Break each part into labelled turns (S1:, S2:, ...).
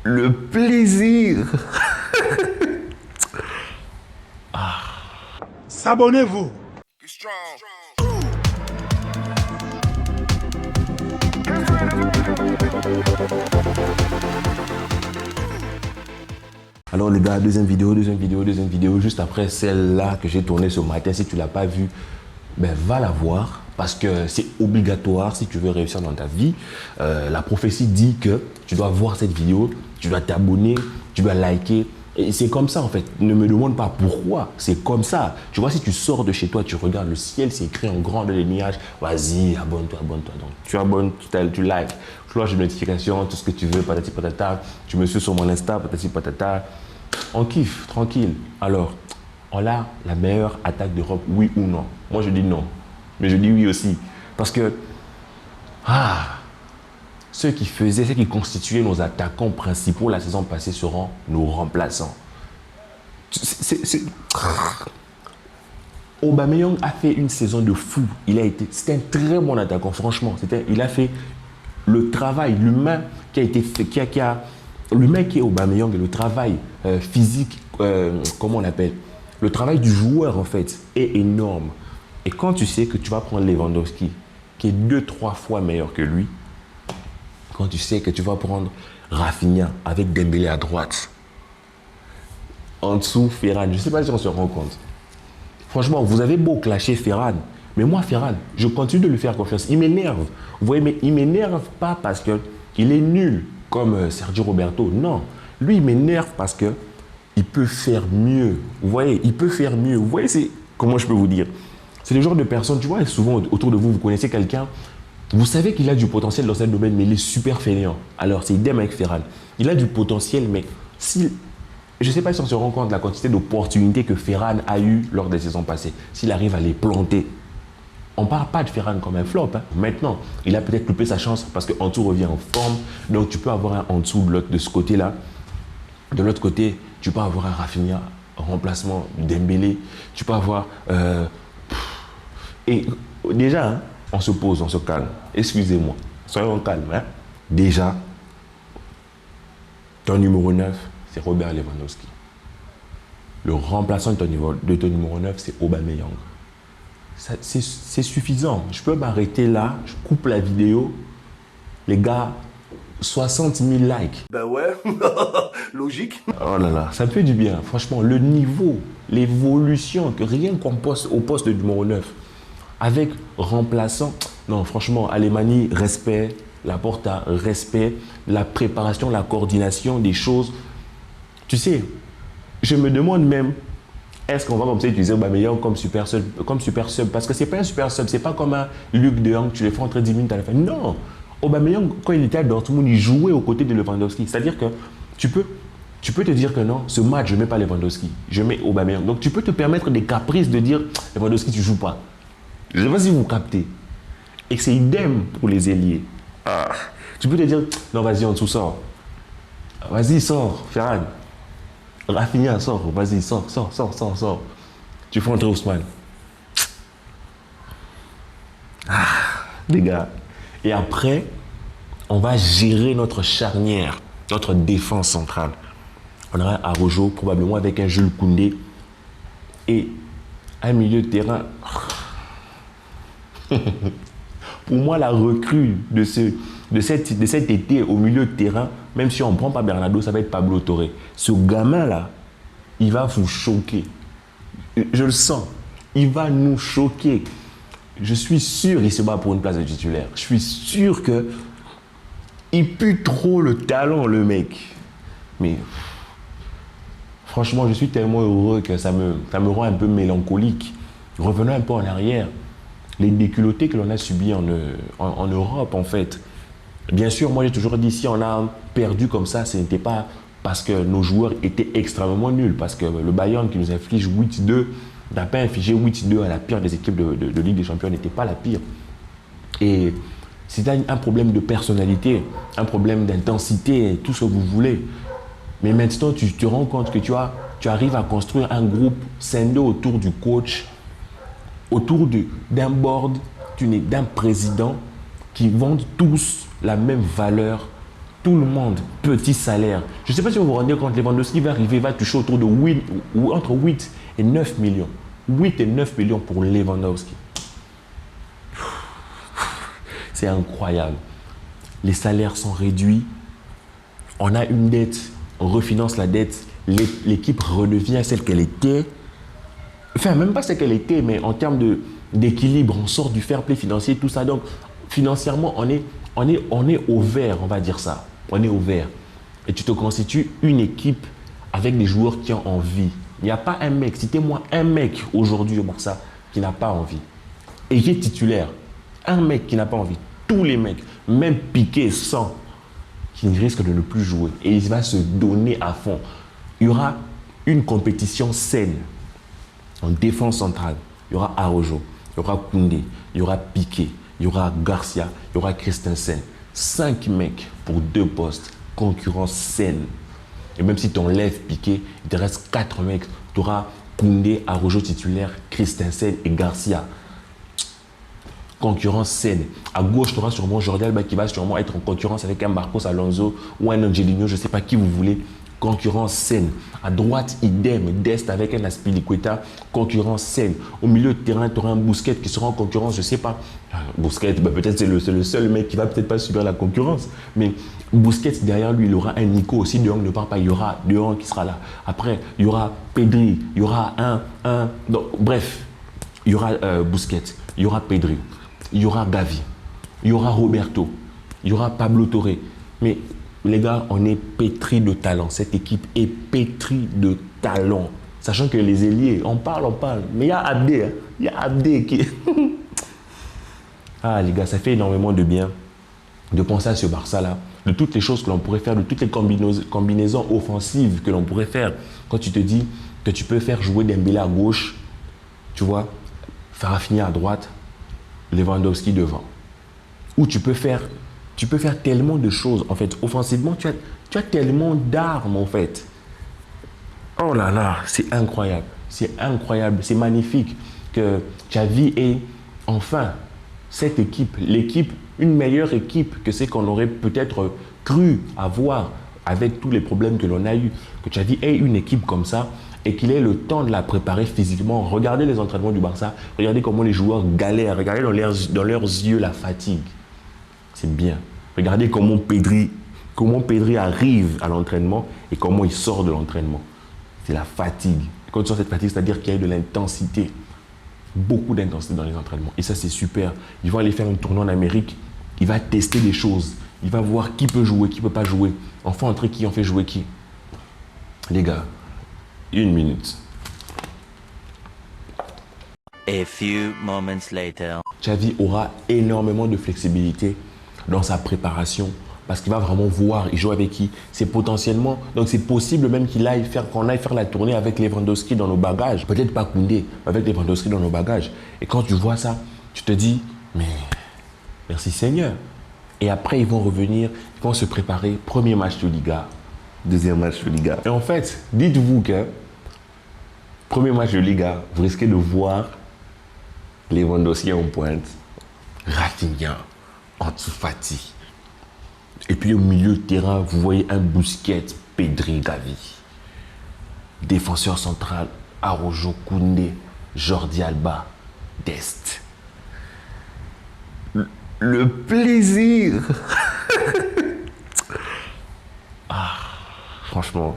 S1: Le plaisir.
S2: S'abonnez-vous.
S1: Alors les gars, deuxième vidéo, juste après celle-là que j'ai tournée ce matin. Si tu ne l'as pas vue, ben, va la voir parce que c'est obligatoire si tu veux réussir dans ta vie. La prophétie dit que tu dois voir cette vidéo, tu dois t'abonner, tu dois liker. Et c'est comme ça en fait. Ne me demande pas pourquoi, c'est comme ça. Tu vois, si tu sors de chez toi, tu regardes le ciel, c'est écrit en grand dans les nuages. Vas-y, abonne-toi. Donc, tu abonnes, tu likes, cloche de notification, tout ce que tu veux, patati patata. Tu me suis sur mon Insta, patati patata. On kiffe, tranquille. Alors, on a la meilleure attaque d'Europe, oui ou non? Moi, je dis non. Mais je dis oui aussi. Parce que, ceux qui constituaient nos attaquants principaux la saison passée seront nos remplaçants. Aubameyang a fait une saison de fou. C'était un très bon attaquant, franchement. Il a fait le travail, l'humain qui a été fait, l'humain qui est Aubameyang et le travail physique, comment on l'appelle, le travail du joueur en fait est énorme. Et quand tu sais que tu vas prendre Lewandowski, qui est 2-3 fois meilleur que lui, quand tu sais que tu vas prendre Rafinha avec Dembélé à droite, en dessous Ferran, je ne sais pas si on se rend compte. Franchement, vous avez beau clasher Ferran, mais moi Ferran, je continue de lui faire confiance. Il m'énerve. Vous voyez, mais il ne m'énerve pas parce qu'il est nul comme Sergio Roberto. Non, lui il m'énerve parce qu'il peut faire mieux. Vous voyez, il peut faire mieux. Vous voyez, c'est comment je peux vous dire? C'est le genre de personne, tu vois, souvent autour de vous, vous connaissez quelqu'un, vous savez qu'il a du potentiel dans ce domaine, mais il est super fainéant. Alors, c'est idem avec Ferran. Il a du potentiel, mais je ne sais pas si on se rend compte de la quantité d'opportunités que Ferran a eues lors des saisons passées. S'il arrive à les planter, on ne parle pas de Ferran comme un flop. Hein. Maintenant, il a peut-être loupé sa chance parce qu'Antou revient en forme. Donc, tu peux avoir un Antou de ce côté-là. De l'autre côté, tu peux avoir un Rafinha en remplacement Dembélé. Tu peux avoir... Et déjà, hein, on se pose, on se calme. Excusez-moi, soyons calmes. Hein. Déjà, ton numéro 9, c'est Robert Lewandowski. Le remplaçant de ton numéro 9, c'est Aubameyang. C'est suffisant. Je peux m'arrêter là, je coupe la vidéo. Les gars, 60 000 likes.
S2: Ben ouais, logique.
S1: Oh là là, ça me fait du bien. Franchement, le niveau, l'évolution, que rien qu'on poste au poste de numéro 9. Avec remplaçant, non, franchement, Alemani, respect, Laporta, respect, la préparation, la coordination des choses. Tu sais, je me demande même, est-ce qu'on va comme ça utiliser Aubameyang comme super sub, parce que c'est pas un super sub, c'est pas comme un Luc de Jong, tu les fais entrer 10 minutes à la fin. Non, Aubameyang, quand il était à Dortmund, il jouait aux côtés de Lewandowski. C'est-à-dire que tu peux te dire que non, ce match, je ne mets pas Lewandowski, je mets Aubameyang. Donc tu peux te permettre des caprices de dire, Lewandowski, tu ne joues pas. Je ne sais pas si vous captez. Et c'est idem pour les ailiers. Tu peux te dire, non, vas-y, en dessous, sors. Vas-y, sors, Ferran. Rafinha, sors. Vas-y, sors. Tu fais entrer Ousmane. Les gars. Et après, on va gérer notre charnière, notre défense centrale. On aura Araujo, probablement avec un Jules Koundé. Et un milieu de terrain... Pour moi, la recrue de cet été au milieu de terrain, même si on ne prend pas Bernardo, ça va être Pablo Torre. Ce gamin-là, il va vous choquer. Je le sens. Il va nous choquer. Je suis sûr qu'il se bat pour une place de titulaire. Je suis sûr qu'il pue trop le talent, le mec. Mais franchement, je suis tellement heureux que ça me rend un peu mélancolique. Revenons un peu en arrière. Les déculottés que l'on a subis en Europe, en fait. Bien sûr, moi, j'ai toujours dit, si on a perdu comme ça, ce n'était pas parce que nos joueurs étaient extrêmement nuls, parce que le Bayern qui nous inflige 8-2, n'a pas infligé 8-2 à la pire des équipes de Ligue des Champions, n'était pas la pire. Et c'était un problème de personnalité, un problème d'intensité, tout ce que vous voulez. Mais maintenant, tu te rends compte que tu arrives à construire un groupe scindé autour du coach, autour d'un board, d'un président qui vendent tous la même valeur Tout le monde, petit salaire. Je ne sais pas si vous vous rendez compte, Lewandowski va arriver, va toucher autour de 8, ou entre 8 et 9 millions. 8 et 9 millions pour Lewandowski. C'est incroyable. Les salaires sont réduits. On a une dette, on refinance la dette. L'équipe redevient celle qu'elle était. Enfin, même pas celle qu'elle était, mais en termes d'équilibre, on sort du fair play financier, tout ça. Donc, financièrement, on est au vert, on va dire ça. On est au vert. Et tu te constitues une équipe avec des joueurs qui ont envie. Il n'y a pas un mec, citez-moi un mec aujourd'hui au Barça qui n'a pas envie. Et qui est titulaire. Un mec qui n'a pas envie. Tous les mecs, même Piqué, sans, qui risque de ne plus jouer. Et il va se donner à fond. Il y aura une compétition saine. En défense centrale, il y aura Araujo, il y aura Koundé, il y aura Piqué, il y aura Garcia, il y aura Christensen. 5 mecs pour 2 postes. Concurrence saine. Et même si tu enlèves Piqué, il te reste 4 mecs. Tu auras Koundé, Araujo titulaire, Christensen et Garcia. Concurrence saine. À gauche, tu auras sûrement Jordi Alba qui va sûrement être en concurrence avec un Marcos Alonso ou un Angelino, je ne sais pas qui vous voulez. Concurrence saine. À droite, idem, Dest avec un Azpilicueta, concurrence saine. Au milieu de terrain, tu auras un Busquets qui sera en concurrence, je ne sais pas. Busquets, peut-être c'est le seul mec qui va peut-être pas subir la concurrence. Mais Busquets, derrière lui, il aura un Nico aussi. De Jong ne part pas, il y aura De Jong qui sera là. Après, il y aura Pedri, il y aura donc, bref, il y aura Busquets, il y aura Pedri, il y aura Gavi, il y aura Roberto, il y aura Pablo Torre. Mais les gars, on est pétri de talent. Cette équipe est pétrie de talent. Sachant que les ailiers, on parle. Mais il y a Abdé. Il y a Abdé qui... Ah les gars, ça fait énormément de bien de penser à ce Barça-là. De toutes les choses que l'on pourrait faire, de toutes les combinaisons offensives que l'on pourrait faire. Quand tu te dis que tu peux faire jouer Dembélé à gauche, tu vois, Rafinha à droite, Lewandowski devant. Ou tu peux faire tellement de choses. En fait, offensivement, tu as tellement d'armes, en fait. Oh là là, c'est incroyable. C'est incroyable. C'est magnifique que Xavi ait enfin cette équipe, une meilleure équipe que celle qu'on aurait peut-être cru avoir avec tous les problèmes que l'on a eu. Que Xavi ait une équipe comme ça et qu'il ait le temps de la préparer physiquement. Regardez les entraînements du Barça. Regardez comment les joueurs galèrent. Regardez dans leurs yeux la fatigue. C'est bien. Regardez comment Pedri arrive à l'entraînement et comment il sort de l'entraînement. C'est la fatigue. Quand tu sors cette fatigue, c'est-à-dire qu'il y a de l'intensité. Beaucoup d'intensité dans les entraînements. Et ça, c'est super. Ils vont aller faire un tournoi en Amérique. Il va tester des choses. Il va voir qui peut jouer, qui ne peut pas jouer. On fait entrer qui, on fait jouer qui. Les gars, 1 minute.
S3: A few moments later.
S1: Xavi aura énormément de flexibilité dans sa préparation parce qu'il va vraiment voir, il joue avec qui. C'est potentiellement, donc c'est possible même qu'on aille faire la tournée avec Lewandowski dans nos bagages. Peut-être pas Koundé, avec Lewandowski dans nos bagages. Et quand tu vois ça, tu te dis, mais merci Seigneur. Et après, ils vont revenir, ils vont se préparer. Premier match de Liga, deuxième match de Liga. Et en fait, dites-vous que premier match de Liga, vous risquez de voir Lewandowski en pointe, Rafinha, Ansu Fati. Et puis au milieu de terrain, vous voyez un Busquets, Pedri, Gavi. Défenseur central, Araujo, Koundé, Jordi Alba, Dest. Le plaisir. Franchement,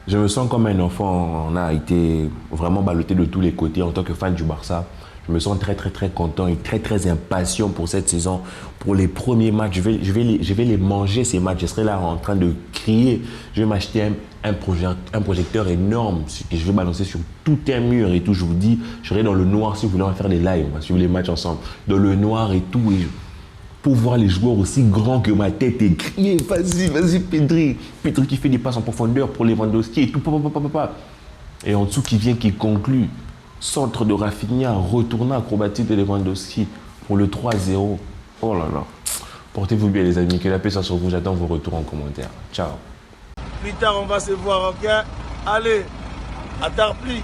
S1: je me sens comme un enfant. On a été vraiment ballotté de tous les côtés en tant que fan du Barça. Je me sens très, très, très content et très, très impatient pour cette saison. Pour les premiers matchs, je vais les manger, ces matchs. Je serai là en train de crier. Je vais m'acheter un projecteur énorme que je vais balancer sur tout un mur et tout. Je vous dis, je serai dans le noir si vous voulez en faire des lives. On va suivre les matchs ensemble. Dans le noir et tout. Et pour voir les joueurs aussi grands que ma tête et crier, vas-y, Pedri. Pedri qui fait des passes en profondeur pour Lewandowski et tout. Et en dessous qui vient, qui conclut. Centre de Rafinha, retournant acrobatique de Lewandowski pour le 3-0. Oh là là. Portez-vous bien les amis, que la paix soit sur vous. J'attends vos retours en commentaire. Ciao.
S2: Plus tard, on va se voir, ok? Allez, à tard plus.